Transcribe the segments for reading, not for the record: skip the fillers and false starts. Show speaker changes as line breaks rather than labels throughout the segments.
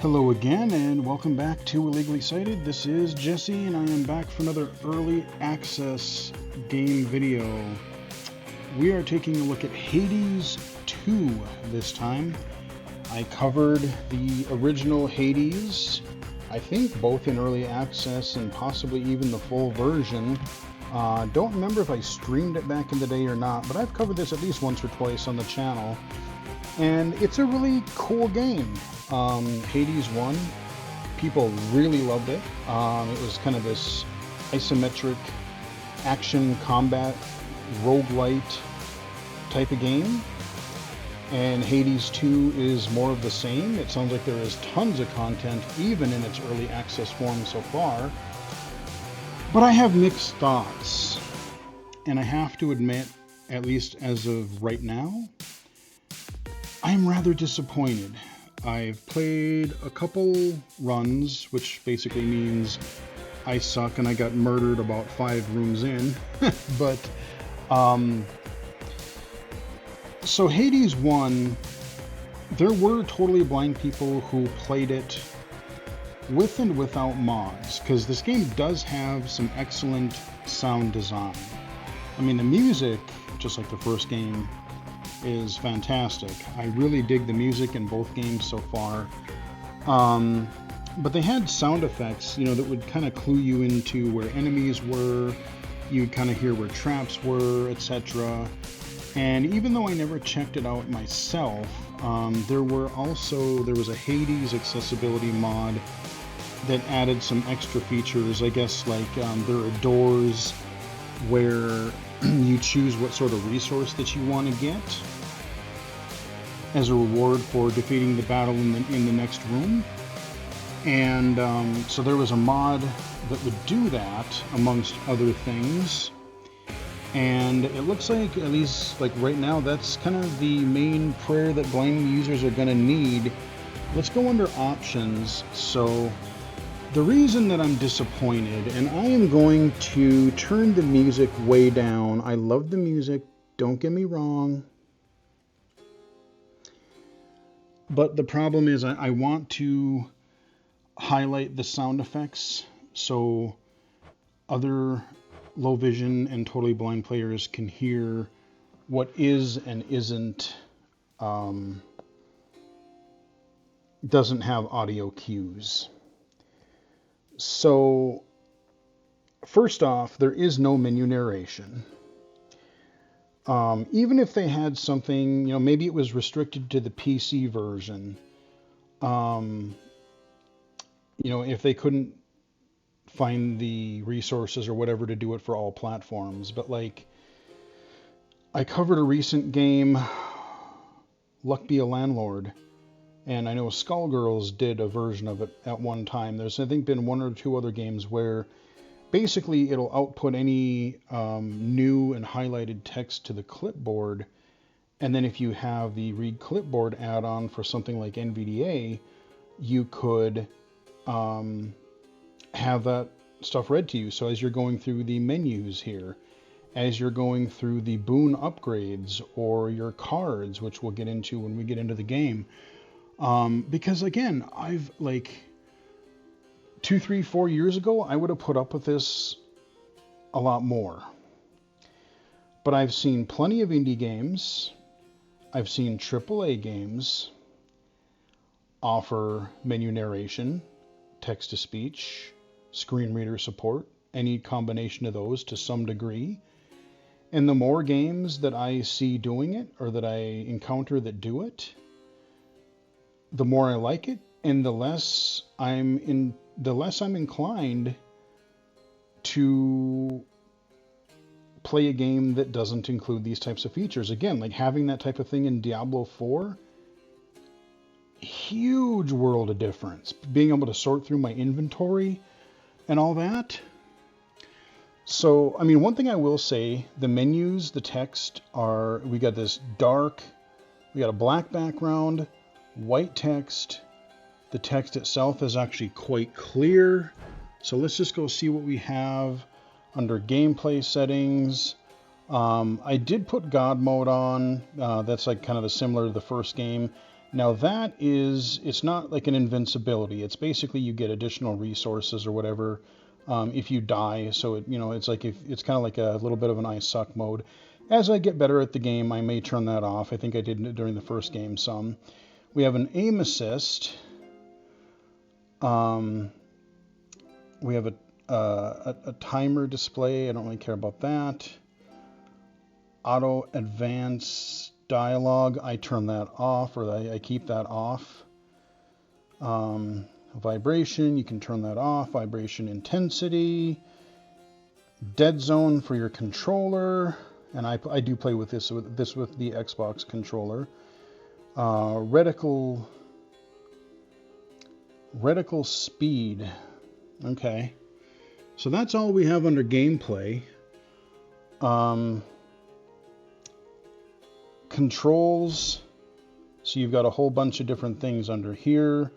Hello again, and welcome back to Illegally Cited. This is Jesse, and I am back for another early access game video. We are taking a look at Hades 2 this time. I covered the original Hades, I think both in early access and possibly even the full version. Don't remember if I streamed it back in the day or not, but I've covered this at least once or twice on the channel. And it's a really cool game. Hades 1, people really loved it. It was kind of this isometric action combat roguelite type of game. And Hades 2 is more of the same. It sounds like there is tons of content, even in its early access form so far. But I have mixed thoughts. And I have to admit, at least as of right now, I'm rather disappointed. I've played a couple runs, which basically means I suck and I got murdered about 5 rooms in. But, so Hades 1, there were totally blind people who played it with and without mods, because this game does have some excellent sound design. I mean, the music, just like the first game, is fantastic. I really dig the music in both games so far. But they had sound effects, that would kind of clue you into where enemies were. You'd kind of hear where traps were, etc. And even though I never checked it out myself, there was a Hades accessibility mod that added some extra features. I guess like there are doors where you choose what sort of resource that you want to get as a reward for defeating the battle in the next room. And so there was a mod that would do that, amongst other things. And it looks like, at least like right now, that's kind of the main prayer that blind users are going to need. Let's go under options. So the reason that I'm disappointed, and I am going to turn the music way down. I love the music, don't get me wrong. But the problem is I want to highlight the sound effects so other low vision and totally blind players can hear what is and isn't, doesn't have audio cues. So, first off, there is no menu narration. Even if they had something, maybe it was restricted to the PC version. If they couldn't find the resources or whatever to do it for all platforms. But like, I covered a recent game, Luck Be a Landlord. And I know Skullgirls did a version of it at one time. There's, I think, been 1 or 2 other games where basically it'll output any new and highlighted text to the clipboard. And then if you have the Read Clipboard add-on for something like NVDA, you could have that stuff read to you. So as you're going through the menus here, as you're going through the boon upgrades or your cards, which we'll get into when we get into the game. Because again, I've like 2, 3, 4 years ago, I would have put up with this a lot more. But I've seen plenty of indie games. I've seen AAA games offer menu narration, text-to-speech, screen reader support, any combination of those to some degree. And the more games that I see doing it, or that I encounter that do it, the more I like it, and the less I'm inclined to play a game that doesn't include these types of features. Again, like having that type of thing in Diablo 4, huge world of difference. Being able to sort through my inventory and all that. So, I mean, one thing I will say, the menus, the text we got this dark, we got a black background, white text. The text itself is actually quite clear. So let's just go see what we have under gameplay settings. I did put God mode on. That's like kind of similar to the first game. Now it's not like an invincibility. It's basically you get additional resources or whatever if you die. So it's like if it's kind of like a little bit of an I suck mode. As I get better at the game, I may turn that off. I think I did it during the first game some. We have an aim assist. We have a timer display. I don't really care about that. Auto advance dialogue. I turn that off, or I keep that off. Vibration. You can turn that off. Vibration intensity. Dead zone for your controller. And I do play with this with the Xbox controller. Reticle speed. Okay. So that's all we have under gameplay. Controls. So you've got a whole bunch of different things under here.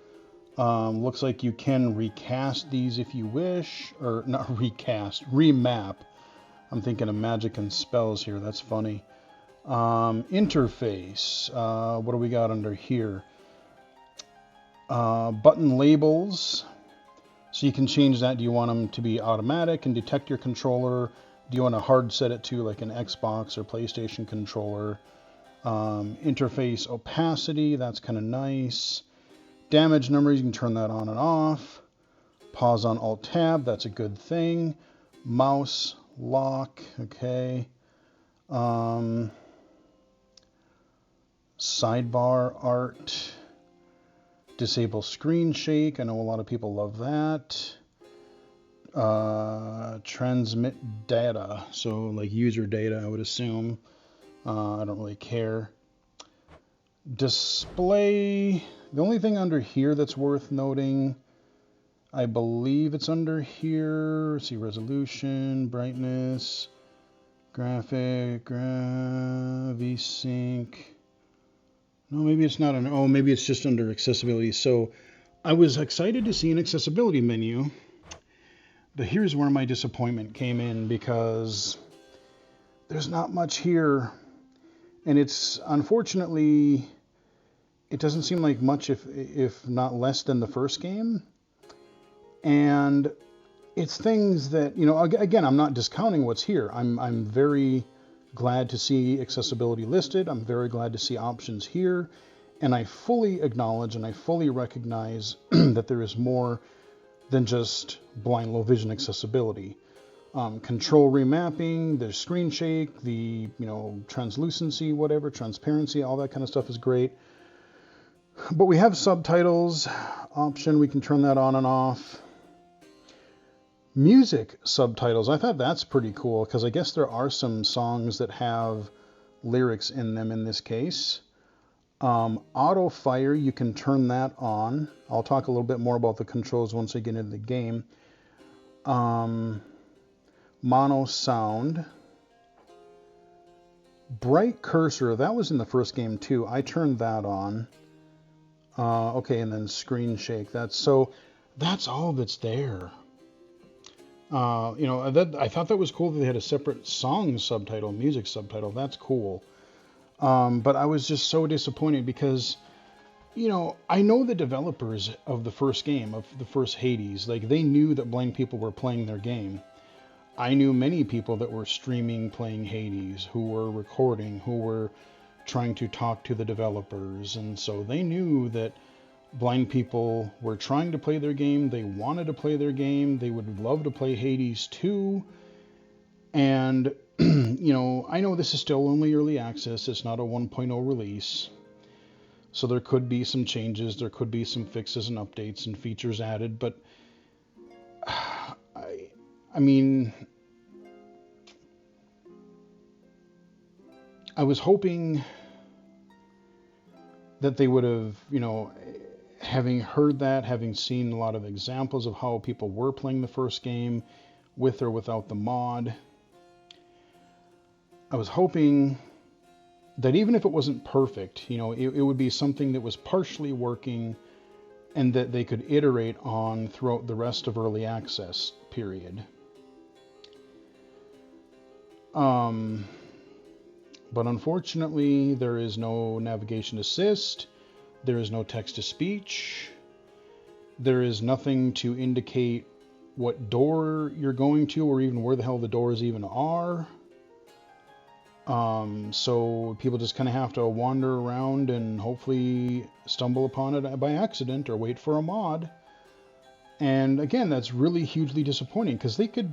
Looks like you can recast these if you wish. Or not recast, remap. I'm thinking of magic and spells here. That's funny. Interface. What do we got under here? Button labels. So you can change that. Do you want them to be automatic and detect your controller? Do you want to hard set it to like an Xbox or PlayStation controller? Interface opacity. That's kind of nice. Damage numbers. You can turn that on and off. Pause on Alt-Tab. That's a good thing. Mouse lock. Okay. Sidebar art. Disable screen shake. I know a lot of people love that. Transmit data. So like user data, I would assume. I don't really care. Display. The only thing under here that's worth noting, I believe it's under here. Let's see, resolution, brightness, graphic, VSync. No, maybe it's not under. Oh, maybe it's just under accessibility. So I was excited to see an accessibility menu, but here's where my disappointment came in because there's not much here, and it's unfortunately it doesn't seem like much, if not less than the first game, and it's things that again, I'm not discounting what's here. I'm very glad to see accessibility listed. I'm very glad to see options here. And I fully acknowledge and I fully recognize that there is more than just blind low vision accessibility. Control remapping, there's screen shake, the translucency, whatever, transparency, all that kind of stuff is great. But we have subtitles option. We can turn that on and off. Music subtitles. I thought that's pretty cool because I guess there are some songs that have lyrics in them in this case. Auto fire, you can turn that on. I'll talk a little bit more about the controls once I get into the game. Mono sound. Bright cursor, that was in the first game too. I turned that on. Okay, and then screen shake. That's all that's there. I thought that was cool that they had a separate song subtitle, music subtitle. That's cool. But I was just so disappointed because, I know the developers of the first game, of the first Hades, like they knew that blind people were playing their game. I knew many people that were streaming playing Hades, who were recording, who were trying to talk to the developers. And so they knew that blind people were trying to play their game. They wanted to play their game. They would love to play Hades 2. And, I know this is still only early access. It's not a 1.0 release. So there could be some changes. There could be some fixes and updates and features added. But, I mean, I was hoping that they would have, having heard that, having seen a lot of examples of how people were playing the first game with or without the mod, I was hoping that even if it wasn't perfect, it would be something that was partially working and that they could iterate on throughout the rest of early access period. But unfortunately, there is no navigation assist. There is no text-to-speech. There is nothing to indicate what door you're going to, or even where the hell the doors even are. So people just kind of have to wander around and hopefully stumble upon it by accident or wait for a mod. And again, that's really hugely disappointing because they could,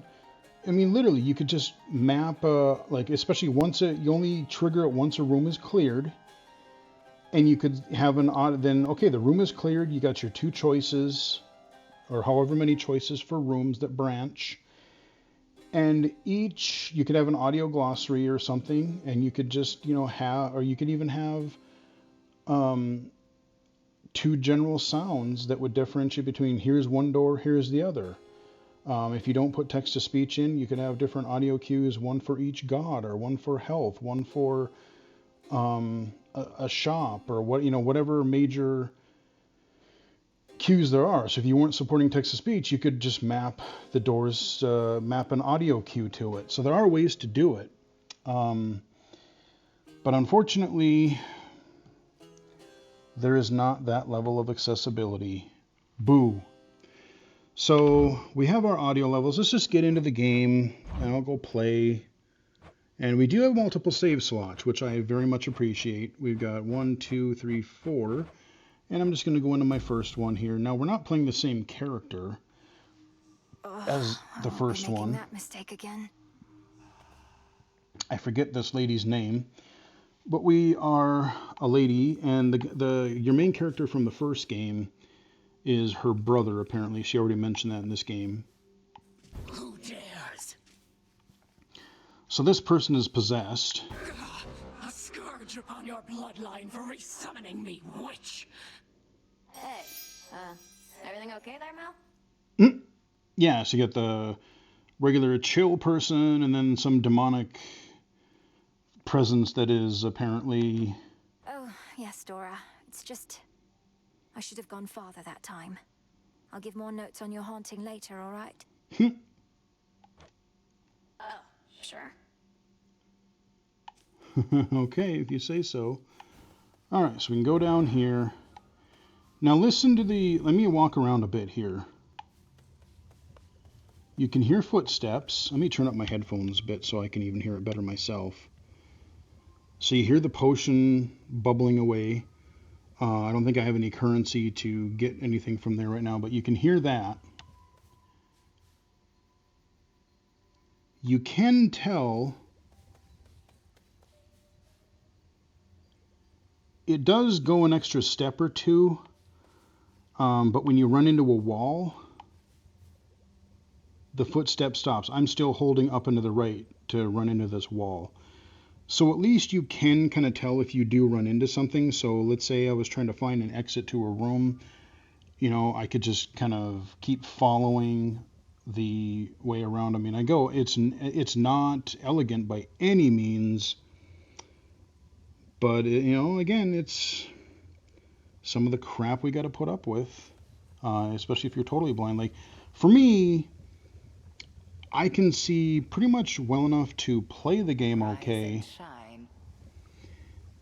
I mean, literally, you could just map, like, especially once you only trigger it once a room is cleared. And you could have then, okay, the room is cleared. You got your 2 choices, or however many choices for rooms that branch. And each, you could have an audio glossary or something, and you could just, have, or you could even have 2 general sounds that would differentiate between here's one door, here's the other. If you don't put text-to-speech in, you could have different audio cues, one for each god, or one for health, one for a shop, or whatever major cues there are. So if you weren't supporting text-to-speech, you could just map the doors, map an audio cue to it. So there are ways to do it. But unfortunately, there is not that level of accessibility. Boo. So we have our audio levels. Let's just get into the game, and I'll go play. And we do have multiple save slots, which I very much appreciate. We've got 1, 2, 3, 4. And I'm just going to go into my first one here. Now, we're not playing the same character as the first one.
That mistake again.
I forget this lady's name. But we are a lady, and your main character from the first game is her brother, apparently. She already mentioned that in this game.
Who dares?
So this person is possessed.
A scourge upon your bloodline for resummoning me, witch!
Hey, everything okay there, Mel?
Yeah, so you got the regular chill person, and then some demonic presence that is apparently...
Oh, yes, Dora. It's just... I should have gone farther that time. I'll give more notes on your haunting later, all right?
Oh, sure.
Okay, if you say so. Alright, so we can go down here. Now listen to let me walk around a bit here. You can hear footsteps. Let me turn up my headphones a bit so I can even hear it better myself. So you hear the potion bubbling away. I don't think I have any currency to get anything from there right now, but you can hear that. You can tell it does go an extra step or two, but when you run into a wall, the footstep stops. I'm still holding up and to the right to run into this wall. So at least you can kind of tell if you do run into something. So let's say I was trying to find an exit to a room. I could just kind of keep following the way around. I mean, it's not elegant by any means. But, again, it's some of the crap we got to put up with, especially if you're totally blind. Like, for me, I can see pretty much well enough to play the game okay.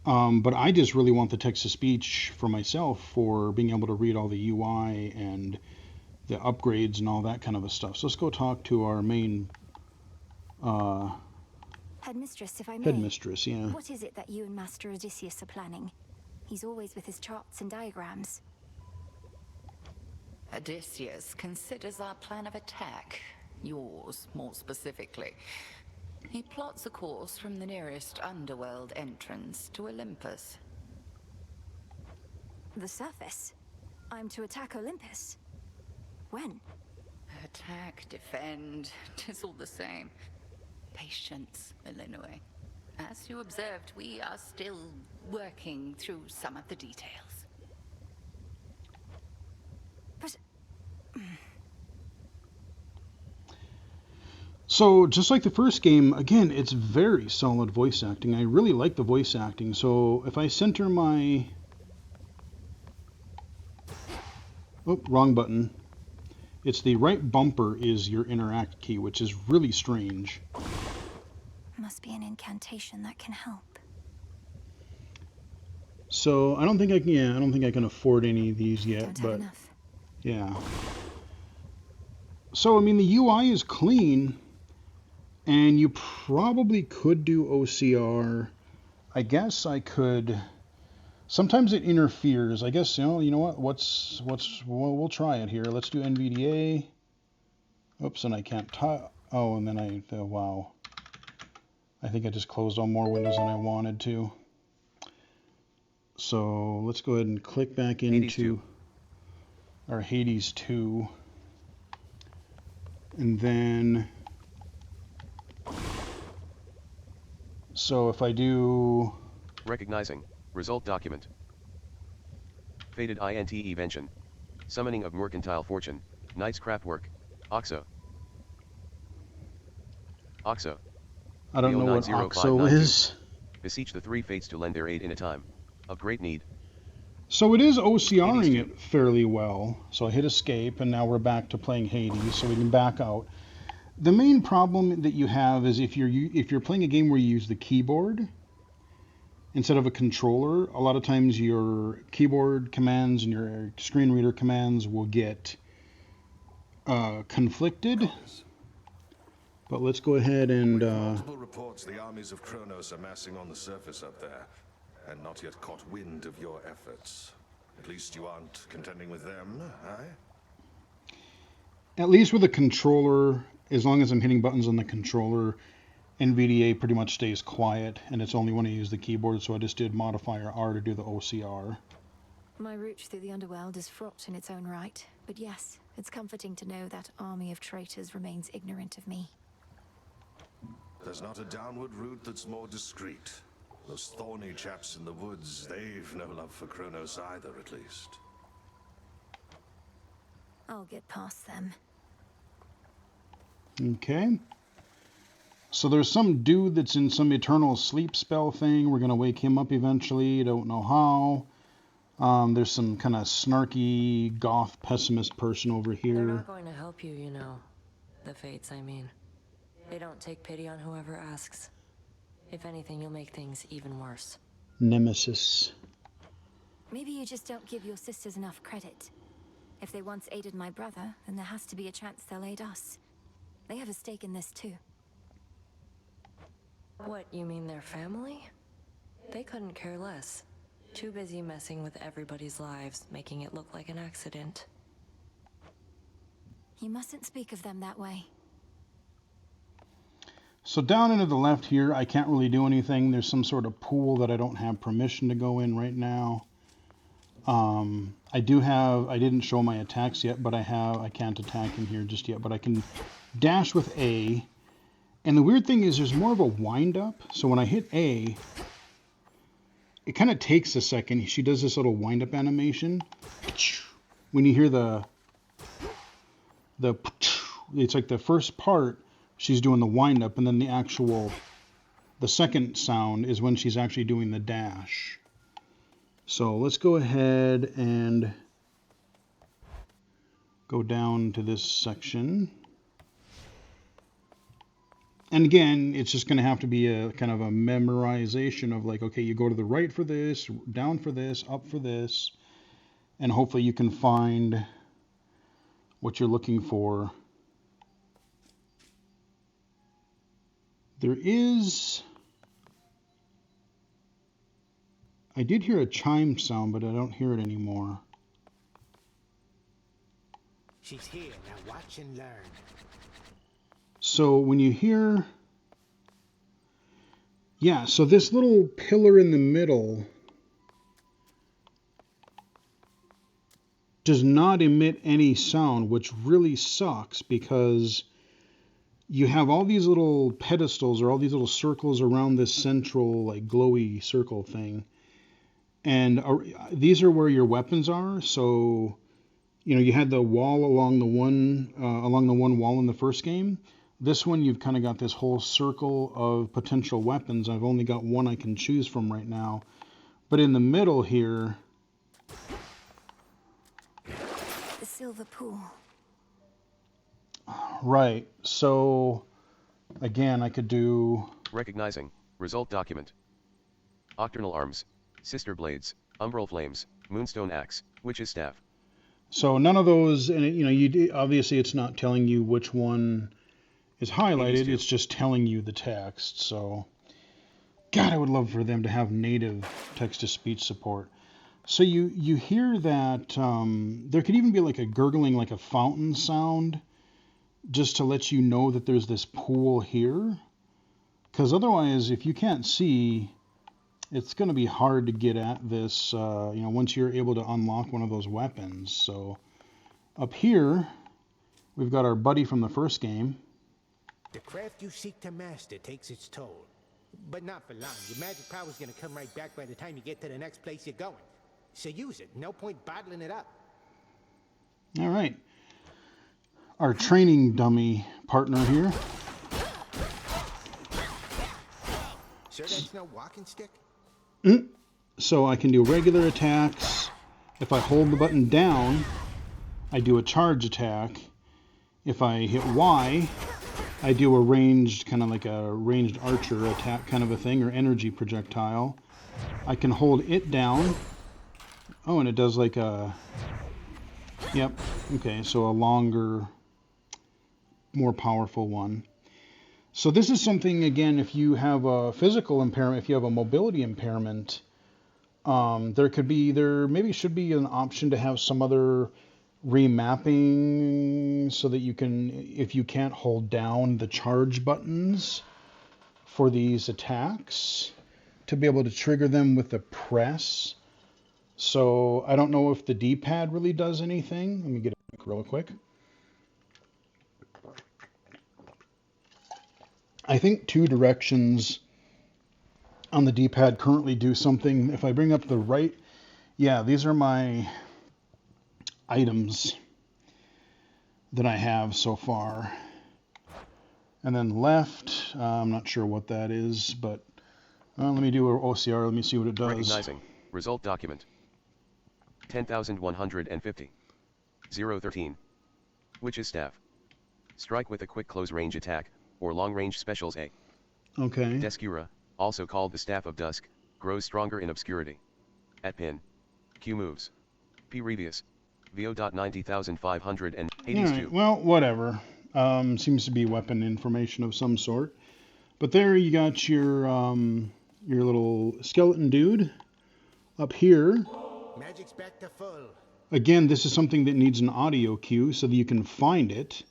But I just really want the text-to-speech for myself for being able to read all the UI and the upgrades and all that kind of stuff. So let's go talk to our main...
Headmistress, if I may.
Headmistress, yeah.
What is it that you and Master Odysseus are planning? He's always with his charts and diagrams.
Odysseus considers our plan of attack, yours more specifically. He plots a course from the nearest underworld entrance to Olympus.
The surface? I'm to attack Olympus. When?
Attack, defend, 'tis all the same. Patience, Illinois. As you observed, we are still working through some of the details.
But...
So, just like the first game, again, it's very solid voice acting. I really like the voice acting. So, if I center my... Oh, wrong button. It's the right bumper is your interact key, which is really strange.
Must be an incantation that can help.
So I don't think I can. Yeah, I don't think I can afford any of these yet.
Don't have
But
enough.
yeah. So I mean, the UI is clean, and you probably could do OCR. I guess I could. Sometimes it interferes. I guess you know what? We'll try it here. Let's do NVDA. Oops, and I can't type. Oh, and then wow. I think I just closed on more windows than I wanted to. So let's go ahead and click back into our Hades 2. And then, so if I do...
Recognizing. Result document. Fated INT Evention. Summoning of Mercantile Fortune. Knight's Craftwork. Oxo. Oxo.
I don't know what Oxo is.
Beseech the three fates to lend their aid in a time of great need.
So it is OCRing it fairly well. So I hit escape, and now we're back to playing Hades, so we can back out. The main problem that you have is if you're playing a game where you use the keyboard instead of a controller, a lot of times your keyboard commands and your screen reader commands will get conflicted. But let's go ahead and...
multiple reports the armies of Kronos are massing on the surface up there, and not yet caught wind of your efforts. At least you aren't contending with them, eh?
At least with a controller, as long as I'm hitting buttons on the controller, NVDA pretty much stays quiet, and it's only when I use the keyboard, so I just did modifier R to do the OCR.
My route through the underworld is fraught in its own right, but yes, it's comforting to know that army of traitors remains ignorant of me.
There's not a downward route that's more discreet. Those thorny chaps in the woods, they've no love for Kronos either, at least.
I'll get past them.
Okay. So there's some dude that's in some eternal sleep spell thing. We're going to wake him up eventually. Don't know how. There's some kind of snarky, goth, pessimist person over here.
They're not going to help you, you know. The fates, I mean. They don't take pity on whoever asks. If anything, you'll make things even worse.
Nemesis.
Maybe you just don't give your sisters enough credit. If they once aided my brother, then there has to be a chance they'll aid us. They have a stake in this too.
What, you mean their family? They couldn't care less. Too busy messing with everybody's lives, making it look like an accident.
You mustn't speak of them that way.
So down into the left here, I can't really do anything. There's some sort of pool that I don't have permission to go in right now. I didn't show my attacks yet, but I can't attack in here just yet, but I can dash with A. And the weird thing is there's more of a wind up. So when I hit A, it kind of takes a second. She does this little wind up animation. When you hear it's like the first part, she's doing the wind up, and then the second sound is when she's actually doing the dash. So let's go ahead and go down to this section. And again, it's just going to have to be a kind of a memorization of like, okay, you go to the right for this, down for this, up for this, and hopefully you can find what you're looking for. There is... I did hear a chime sound, but I don't hear it anymore.
She's here, now watch and learn.
So when you hear... Yeah, so this little pillar in the middle does not emit any sound, which really sucks because you have all these little pedestals or all these little circles around this central like glowy circle thing. And these are where your weapons are. So, you know, you had the wall along the one wall in the first game. This one, you've kind of got this whole circle of potential weapons. I've only got one I can choose from right now. But in the middle here...
The silver pool.
Right. So, again, I could do...
Recognizing. Result document. Octernal arms. Sister blades. Umbral Flames, Moonstone Axe, Witch's Staff.
So none of those, and obviously it's not telling you which one is highlighted. It's just telling you the text. So, God, I would love for them to have native text-to-speech support. So you hear that there could even be like a gurgling, like a fountain sound, just to let you know that there's this pool here. Because otherwise, if you can't see, it's going to be hard to get at this, once you're able to unlock one of those weapons. So up here, we've got our buddy from the first game.
The craft you seek to master takes its toll. But not for long. Your magic power's gonna come right back by the time you get to the next place you're going. So use it. No point bottling it up.
All right. Our training dummy partner here.
Sure that's no walking stick?
So I can do regular attacks. If I hold the button down, I do a charge attack. If I hit Y, I do a ranged, kind of like a ranged archer attack kind of a thing, or energy projectile. I can hold it down. Oh, and it does like a... Yep. Okay, so a longer, more powerful one. So this is something, again, if you have a physical impairment, if you have a mobility impairment, there maybe should be an option to have some other remapping so that you can, if you can't hold down the charge buttons for these attacks, to be able to trigger them with the press. So I don't know if the D-pad really does anything. Let me get it real quick. I think two directions on the D-pad currently do something. If I bring up the right, yeah, these are my items that I have so far. And then left, I'm not sure what that is, but let me do an OCR. Let me see what it does.
Recognizing. Result document. 10,150. 013. Witch's Staff. Strike with a quick close range attack, or long range specials A.
Okay.
Descura, also called the Staff of Dusk, grows stronger in obscurity. At pin. Q moves. P Revius. VO.90582.
Alright, well, whatever. Seems to be weapon information of some sort. But there you got your little skeleton dude. Up here,
Magic's back to full.
again, this is something that needs an audio cue so that you can find it.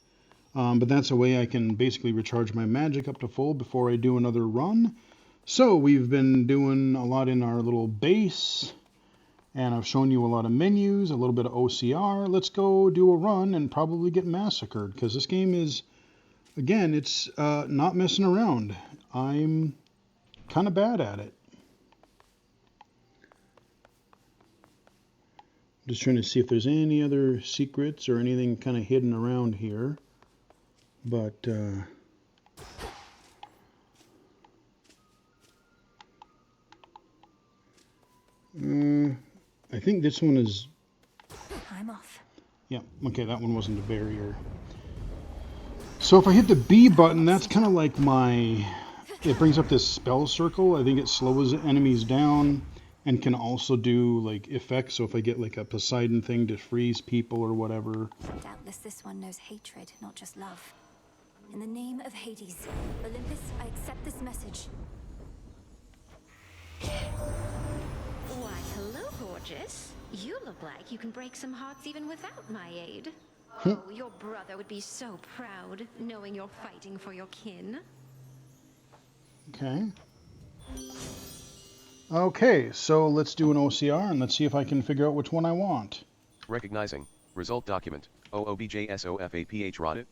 But that's a way I can basically recharge my magic up to full before I do another run. So we've been doing a lot in our little base. And I've shown you a lot of menus, a little bit of OCR. Let's go do a run and probably get massacred. Because this game is, again, it's not messing around. I'm kind of bad at it. Just trying to see if there's any other secrets or anything kind of hidden around here. But, I think this one is...
I'm off.
Yeah, okay, that one wasn't a barrier. So if I hit the B button, that's kind of like my... It brings up this spell circle. I think it slows enemies down and can also do, like, effects. So if I get, like, a Poseidon thing to freeze people or whatever.
Doubtless this one knows hatred, not just love. In the name of Hades, Olympus, I accept this message.
Why, hello, gorgeous. You look like you can break some hearts even without my aid. Oh, your brother would be so proud, knowing you're fighting for your kin.
Okay. Okay, so let's do an OCR and let's see if I can figure out which one I want.
Recognizing. Result document. OOBJSOFAPH Rodit.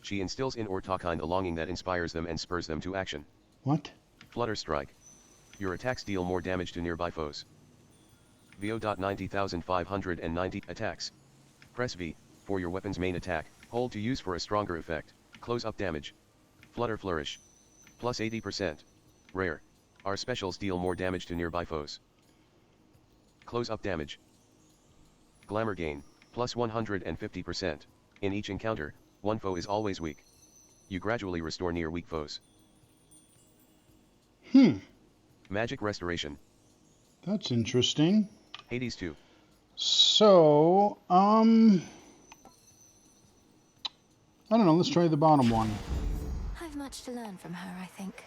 She instills in Ortokine the longing that inspires them and spurs them to action.
What?
Flutter Strike. Your attacks deal more damage to nearby foes. VO.90590 attacks. Press V for your weapon's main attack. Hold to use for a stronger effect. Close up damage. Flutter Flourish. Plus 80%. Rare. Our specials deal more damage to nearby foes. Close up damage. Glamour gain. Plus 150%. In each encounter, one foe is always weak. You gradually restore near weak foes. Magic Restoration.
That's interesting.
Hades 2.
So, I don't know. Let's try the bottom one.
I've much to learn from her, I think.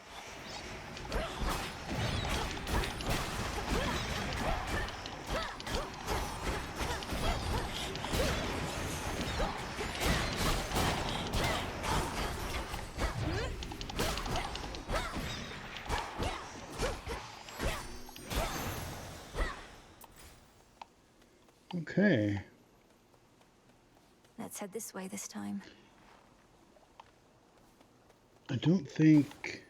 Okay.
Let's head this way this time.
I don't think...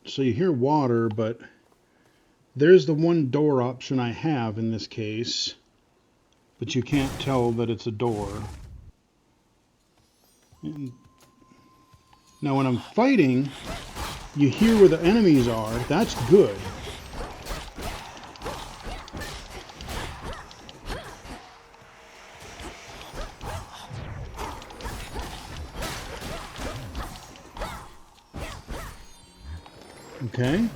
So you hear water, but there's the one door option I have in this case. But you can't tell that it's a door. And now when I'm fighting, you hear where the enemies are. That's good. Okay.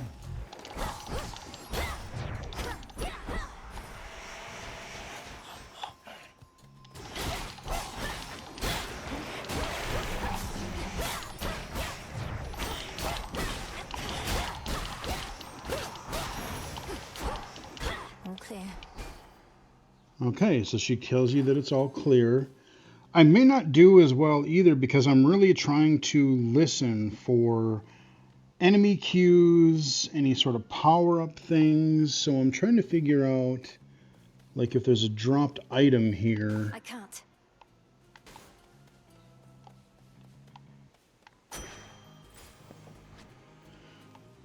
All clear.
Okay, so she tells you that it's all clear. I may not do as well either because I'm really trying to listen for enemy cues, any sort of power-up things. So I'm trying to figure out, like, if there's a dropped item here.
I can't.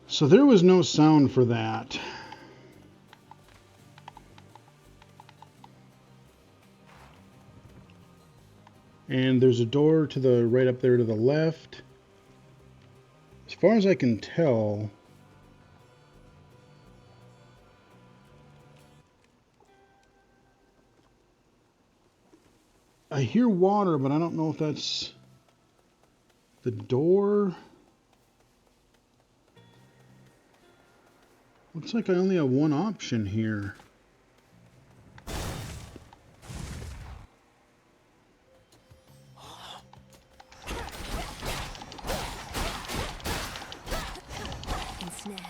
So there was no sound for that. And there's a door to the right up there to the left. As far as I can tell, I hear water, but I don't know if that's the door. Looks like I only have one option here.
Ensnared.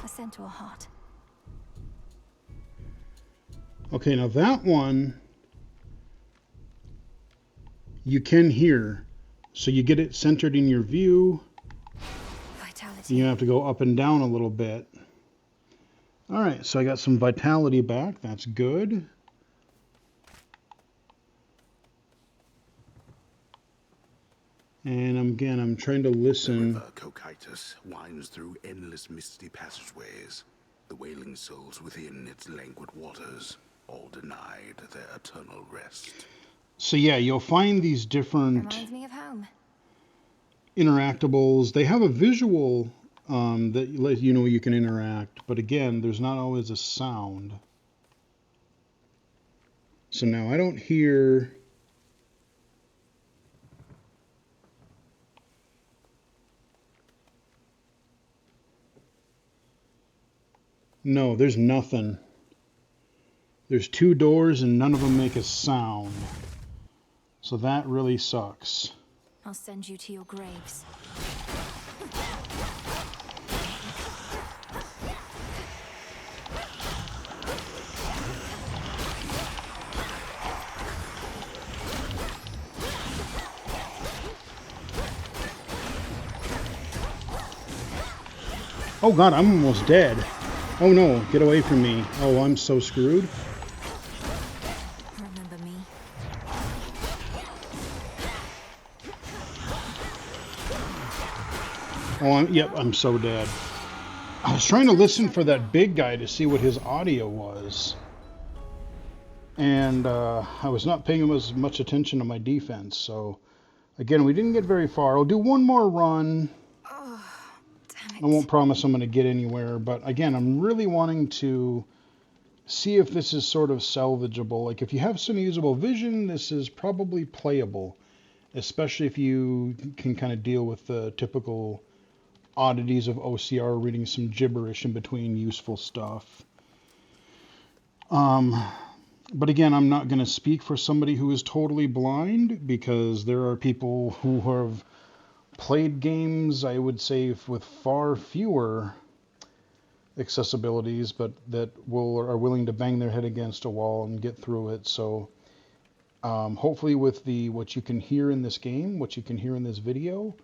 A centaur heart.
Okay, now that one you can hear. So you get it centered in your view.
Vitality.
You have to go up and down a little bit. All right, so I got some vitality back. That's good. And again, I'm trying to listen.
The river Cocytus winds through endless misty passageways. The wailing souls within its languid waters, all denied their eternal rest.
So yeah, you'll find these different
Reminds me of home.
interactables. They have a visual that let you know you can interact, but again, there's not always a sound. So now I don't hear... No, there's nothing. There's two doors and none of them make a sound. So that really sucks.
I'll send you to your graves.
Oh god, I'm almost dead. Oh no, get away from me. Oh, I'm so screwed.
Remember me?
Oh, yep, I'm so dead. I was trying to listen for that big guy to see what his audio was. and I was not paying as much attention to my defense. So again, we didn't get very far. I'll do one more run.
Oh, damn it.
I won't promise I'm going to get anywhere, but again, I'm really wanting to see if this is sort of salvageable. Like, if you have some usable vision, this is probably playable, especially if you can kind of deal with the typical oddities of OCR, reading some gibberish in between useful stuff. But again, I'm not going to speak for somebody who is totally blind, because there are people who have played games, I would say, with far fewer accessibilities, but that are willing to bang their head against a wall and get through it. So hopefully with what you can hear in this game, what you can hear in this video,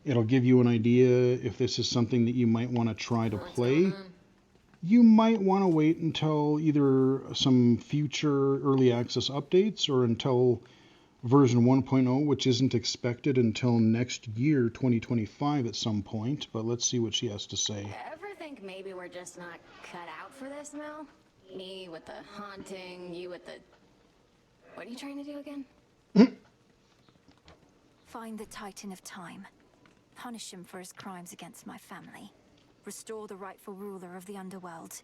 it'll give you an idea if this is something that you might want to try to play. You might want to wait until either some future early access updates or until version 1.0, which isn't expected until next year, 2025 at some point. But let's see what she has to say.
Ever think maybe we're just not cut out for this, Mel? Me with the haunting, you with the... What are you trying to do again?
Find the Titan of Time. Punish him for his crimes against my family. Restore the rightful ruler of the underworld.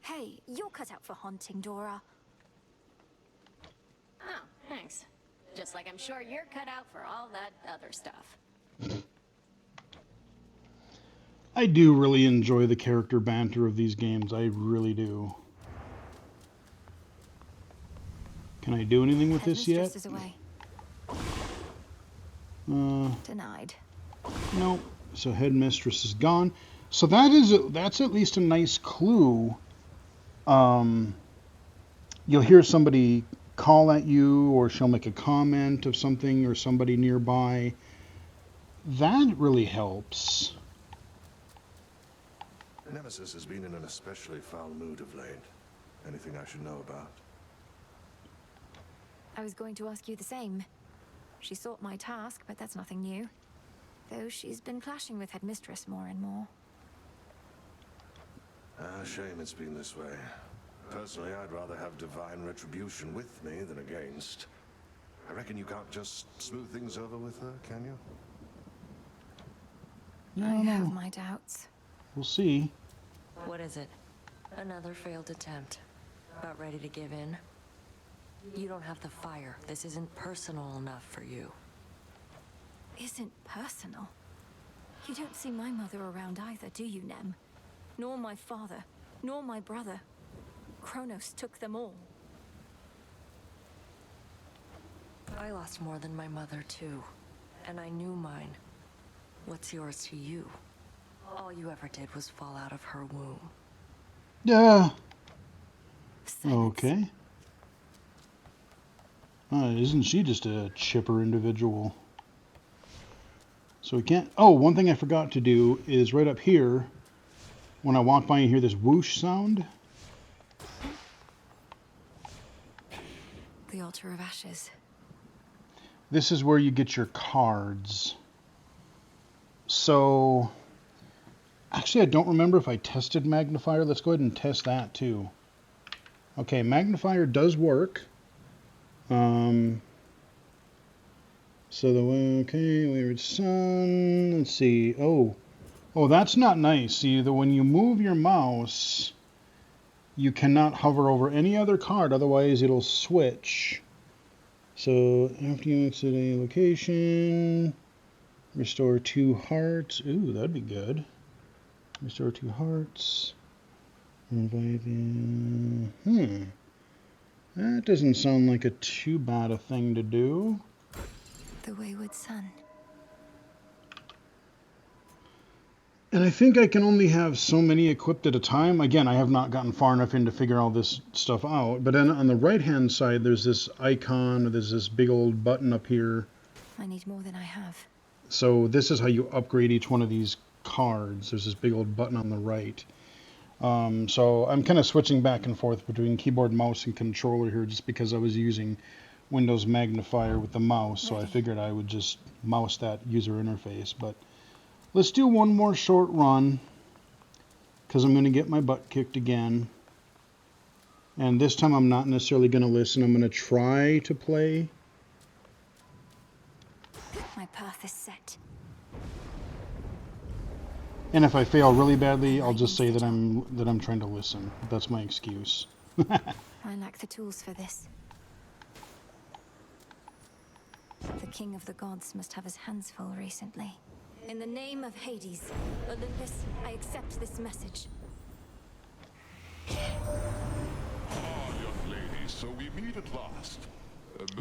Hey, you're cut out for haunting, Dora.
Oh, thanks. Just like I'm sure you're cut out for all that other stuff.
I do really enjoy the character banter of these games. I really do. Can I do anything with this yet?
Is away. Denied.
Nope. So headmistress is gone. So that's at least a nice clue. You'll hear somebody call at you, or she'll make a comment of something, or somebody nearby. That really helps.
Nemesis has been in an especially foul mood of late. Anything I should know about?
I was going to ask you the same. She sought my task, but that's nothing new. Though she's been clashing with Headmistress more and more.
Shame it's been this way. Personally, I'd rather have divine retribution with me than against. I reckon you can't just smooth things over with her, can you?
I have my doubts.
We'll see.
What is it? Another failed attempt. About ready to give in? You don't have the fire. This isn't personal enough for you.
Isn't personal? You don't see my mother around either, do you, Nem? Nor my father, nor my brother. Kronos took them all.
I lost more than my mother, too. And I knew mine. What's yours to you? All you ever did was fall out of her womb.
Yeah. Okay. Isn't she just a chipper individual? So we can't... Oh, one thing I forgot to do is right up here, when I walk by and hear this whoosh sound.
The Altar of Ashes.
This is where you get your cards. So... Actually, I don't remember if I tested Magnifier. Let's go ahead and test that too. Okay, Magnifier does work. So Wayward Son, let's see. Oh, that's not nice. See, when you move your mouse, you cannot hover over any other card, otherwise it'll switch. So after you exit a location, restore 2 hearts. Ooh, that'd be good. Restore 2 hearts. Revive the... That doesn't sound like a too bad a thing to do.
The Wayward Son.
And I think I can only have so many equipped at a time. Again, I have not gotten far enough in to figure all this stuff out. But then on the right-hand side, there's this icon, or there's this big old button up here.
I need more than I have.
So this is how you upgrade each one of these cards. There's this big old button on the right. So I'm kind of switching back and forth between keyboard, mouse, and controller here just because I was using Windows Magnifier with the mouse, so I figured I would just mouse that user interface. But let's do one more short run because I'm going to get my butt kicked again. And this time I'm not necessarily going to listen. I'm going to try to play.
My path is set.
And if I fail really badly, I'll just say that I'm trying to listen. That's my excuse.
I lack the tools for this. The king of the gods must have his hands full recently. In the name of Hades, Olympus, I accept this message.
Young lady, so we meet at last.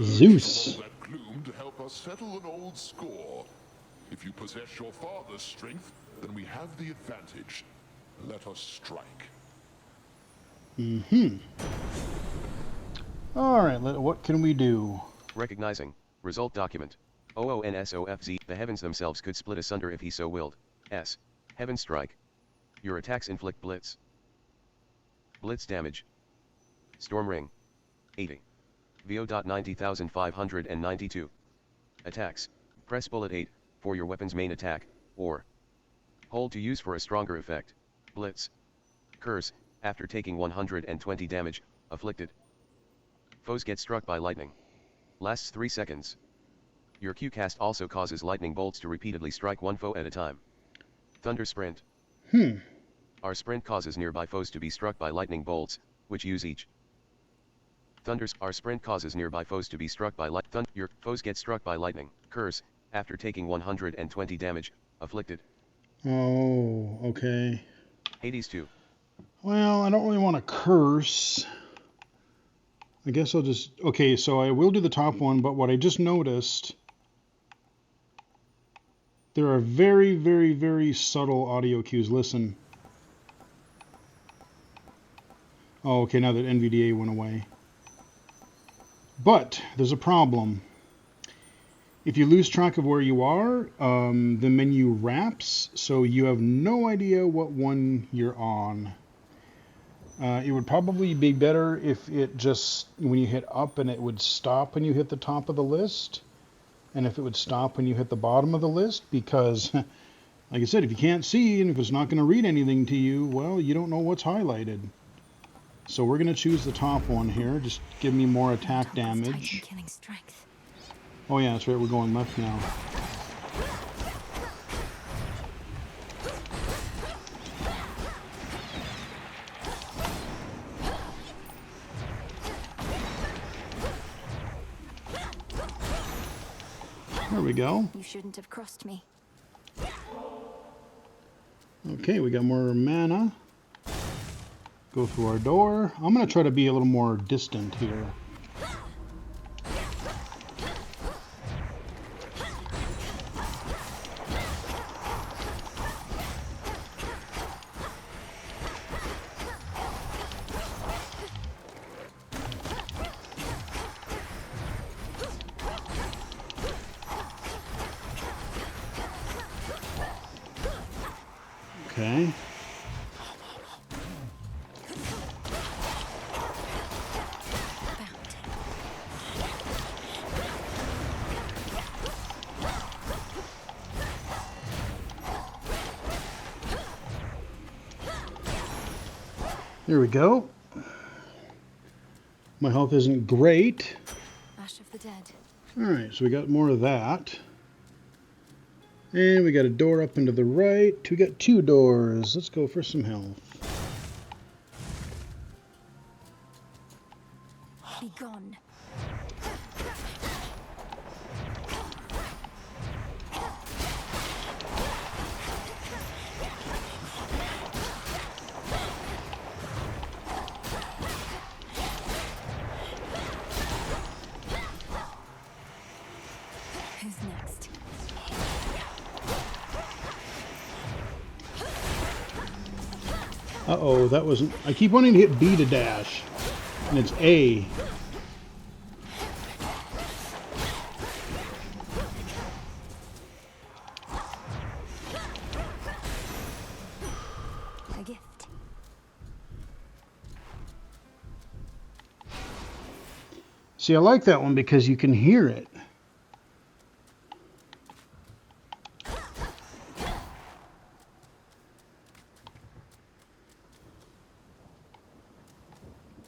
Zeus.
From all that gloom to help us settle an old score. If you possess your father's strength, then we have the advantage. Let us strike.
Alright, what can we do?
Recognizing. Result document. OONSOFZ. The heavens themselves could split asunder if he so willed. S. Heaven strike. Your attacks inflict blitz. Blitz damage. Storm ring. 80. VO.90592. Attacks. Press bullet 8, for your weapon's main attack, or hold to use for a stronger effect. Blitz. Curse, after taking 120 damage, afflicted. Foes get struck by lightning. Lasts 3 seconds. Your Q-cast also causes lightning bolts to repeatedly strike one foe at a time. Thunder sprint. Our sprint causes nearby foes to be struck by lightning bolts, which use each. Our sprint causes nearby foes to be struck by your foes get struck by lightning. Curse, after taking 120 damage, afflicted.
Oh, okay.
Hades 2.
Well, I don't really want to curse. I guess I'll just... Okay, so I will do the top one, but what I just noticed... There are very, very, very subtle audio cues. Listen. Oh, okay, now that NVDA went away. But there's a problem. If you lose track of where you are, the menu wraps, so you have no idea what one you're on. It would probably be better if it just, when you hit up, and it would stop when you hit the top of the list, and if it would stop when you hit the bottom of the list, because, like I said, if you can't see, and if it's not going to read anything to you, well, you don't know what's highlighted. So we're going to choose the top one here. Just give me more attack damage. Oh yeah, that's right. We're going left now. There we go.
You shouldn't have crossed me.
Okay, we got more mana. Go through our door. I'm going to try to be a little more distant here. Okay. There we go. My health isn't great.
Ash of the dead.
Alright, so we got more of that. And we got a door up and to the right. We got 2 doors. Let's go for some health.
Be gone. Who's next?
Uh-oh, that wasn't... I keep wanting to hit B to dash. And it's A.
A gift.
See, I like that one because you can hear it.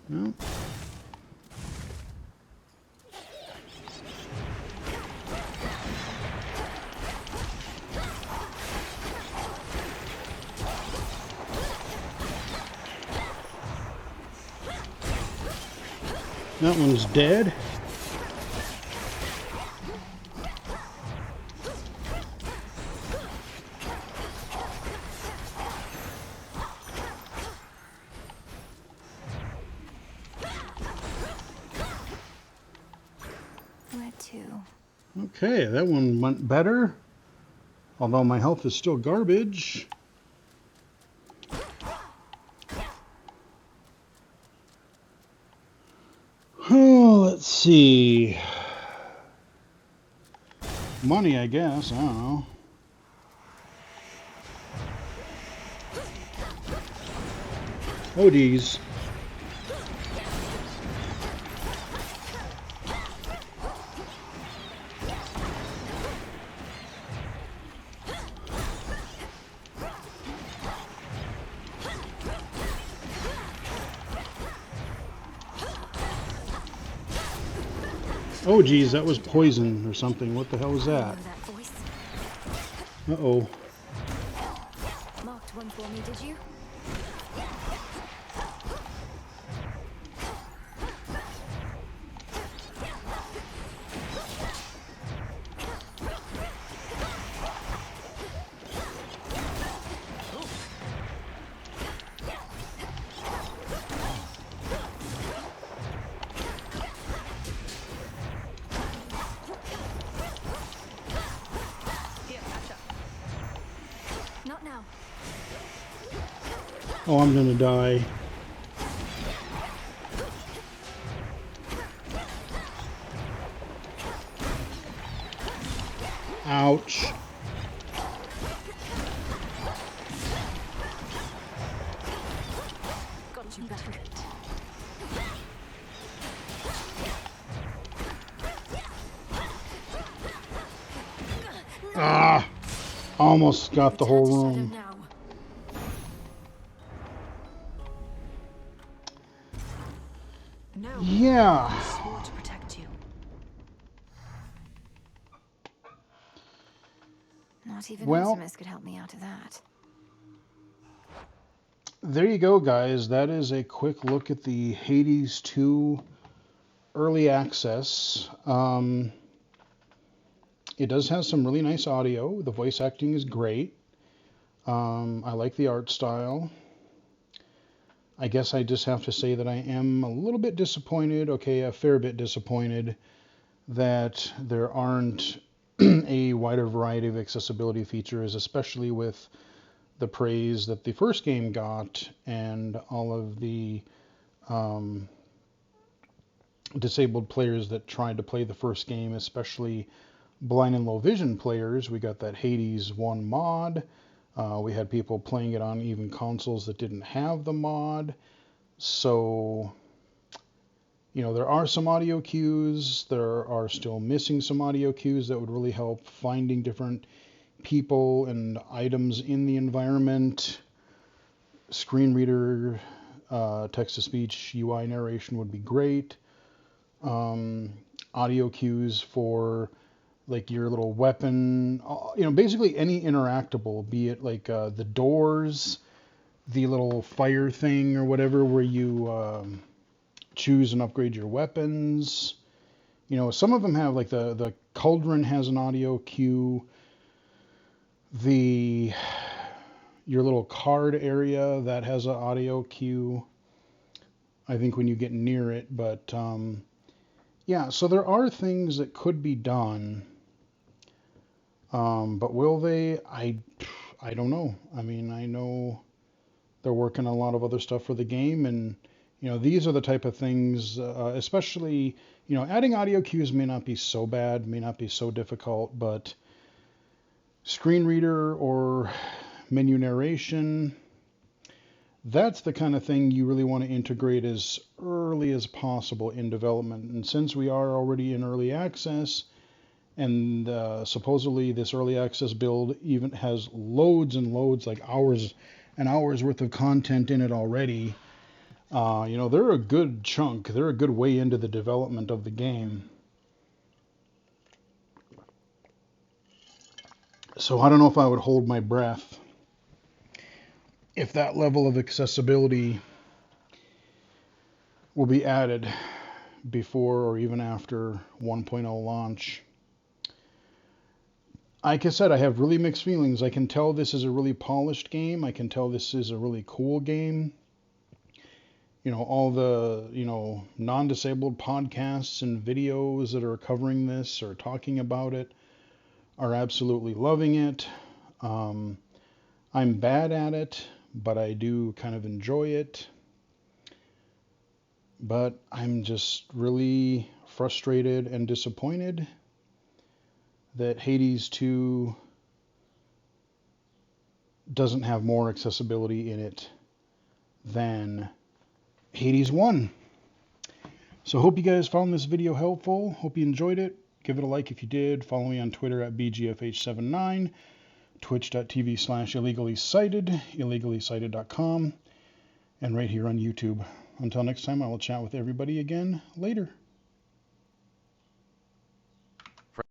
No. That one's dead.
Where to?
Okay, that one went better. Although my health is still garbage. Oh, let's see. Money, I guess. I don't know. Oh, geez. Oh, geez, that was poison or something. What the hell was that? Uh-oh.
Marked one for me, did you? Not now.
Oh, I'm gonna die. Ouch.
Got you back.
Ah! Almost got the whole room.
Now.
No.
Yeah.
I swore to protect you.
Not even
Well-
Optimus could help me out of that.
There you go, guys. That is a quick look at the Hades 2 early access. It does have some really nice audio. The voice acting is great. I like the art style. I guess I just have to say that I am a little bit disappointed, okay, a fair bit disappointed, that there aren't a wider variety of accessibility features, especially with the praise that the first game got and all of the disabled players that tried to play the first game, especially blind and low vision players. We got that Hades 1 mod. We had people playing it on even consoles that didn't have the mod. So, you know, there are some audio cues. There are still missing some audio cues that would really help finding different people and items in the environment. Screen reader, text-to-speech, UI narration would be great. Audio cues for like your little weapon, you know, basically any interactable, be it like the doors, the little fire thing or whatever, where you choose and upgrade your weapons. You know, some of them have, like the cauldron has an audio cue. Your little card area, that has an audio cue, I think, when you get near it. But yeah, so there are things that could be done. But will they? I don't know. I mean, I know they're working on a lot of other stuff for the game, and you know, these are the type of things, especially, you know, adding audio cues may not be so bad, may not be so difficult, but screen reader or menu narration, that's the kind of thing you really want to integrate as early as possible in development. And since we are already in early access, and supposedly this early access build even has loads and loads, like hours and hours worth of content in it already, you know, they're a good chunk. They're a good way into the development of the game. So I don't know if I would hold my breath if that level of accessibility will be added. before or even after 1.0 launch. Like I said, I have really mixed feelings. I can tell this is a really polished game. I can tell this is a really cool game. You know, all the, non-disabled podcasts and videos that are covering this or talking about it are absolutely loving it. I'm bad at it, but I do kind of enjoy it. But I'm just really frustrated and disappointed that Hades 2 doesn't have more accessibility in it than Hades 1. So I hope you guys found this video helpful. Hope you enjoyed it. Give it a like if you did. Follow me on Twitter at BGFH79, twitch.tv/illegally-cited, illegally-cited.com, and right here on YouTube. Until next time, I will chat with everybody again later.